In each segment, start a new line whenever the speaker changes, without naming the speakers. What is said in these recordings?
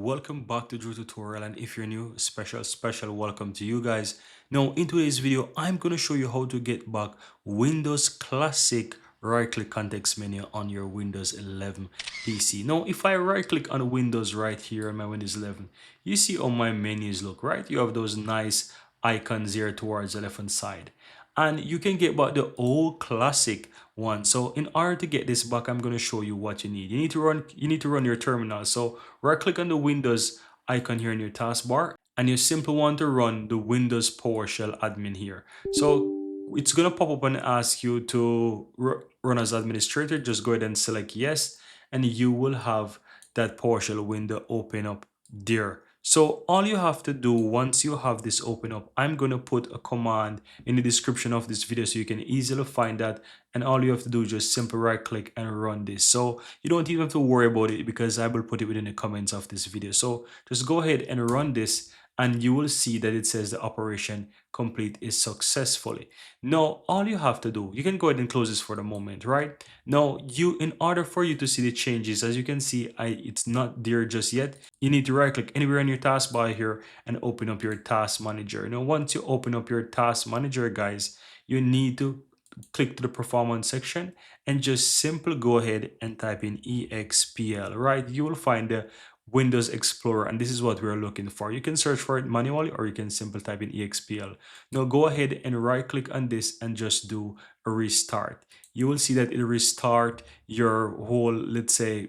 Welcome back to Drew Tutorial, and if you're new, special welcome to you guys. Now in today's video I'm going to show you how to get back Windows Classic right click context menu on your Windows 11 PC. Now if I right click on Windows right here on my Windows 11, you see how my menus look, right? You have those nice icons here towards the left hand side, and you can get back the old classic one. So in order to get this back, I'm going to show you what you need. You need to run your terminal. So right click on the Windows icon here in your taskbar, and you simply want to run the Windows PowerShell admin here. So it's going to pop up and ask you to run as administrator. Just go ahead and select yes, and you will have that PowerShell window open up there. So all you have to do once you have this open up, I'm going to put a command in the description of this video so you can easily find that, and all you have to do is just simply right click and run this. So you don't even have to worry about it because I will put it within the comments of this video. So just go ahead and run this, and you will see that it says the operation complete is successfully. Now all you have to do, you can go ahead and close this for the moment, right? Now in order for you to see the changes, as you can see, it's not there just yet. You need to right click anywhere on your taskbar here and open up your task manager. Now once you open up your task manager, guys, you need to click to the performance section and just simply go ahead and type in expl, right? You will find the Windows Explorer, and this is what we're looking for. You can search for it manually, or you can simply type in expl. Now go ahead and right click on this and just do a restart. You will see that it restart your whole, let's say,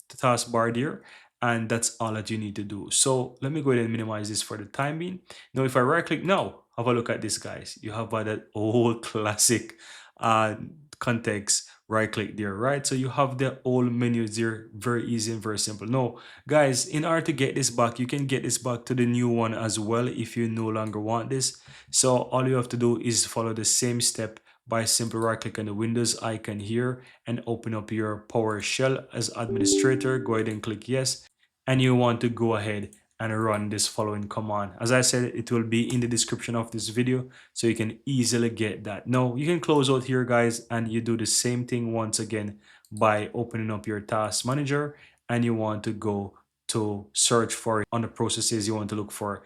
taskbar there, and that's all that you need to do. So let me go ahead and minimize this for the time being. Now if I right click now, have a look at this, guys. You have that old classic uh context right click there, right? So you have the old menus there, very easy and very simple. Now guys, in order to get this back, you can get this back to the new one as well if you no longer want this. So all you have to do is follow the same step by simply right click on the Windows icon here and open up your PowerShell as administrator. Go ahead and click yes, and you want to go ahead and run this following command. As I said, it will be in the description of this video so you can easily get that. Now you can close out here, guys, and you do the same thing once again by opening up your task manager, and you want to go to search for it on the processes. You want to look for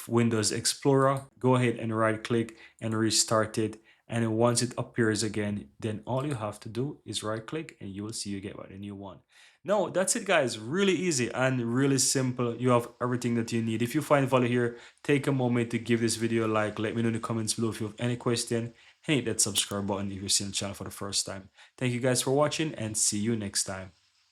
Windows Explorer. Go ahead and right click and restart it, and once it appears again, then all you have to do is right click and you will see you get a new one. No, that's it, guys. Really easy and really simple. You have everything that you need. If you find value here, take a moment to give this video a like. Let me know in the comments below if you have any question, and hit that subscribe button if you're seeing the channel for the first time. Thank you guys for watching, and see you next time.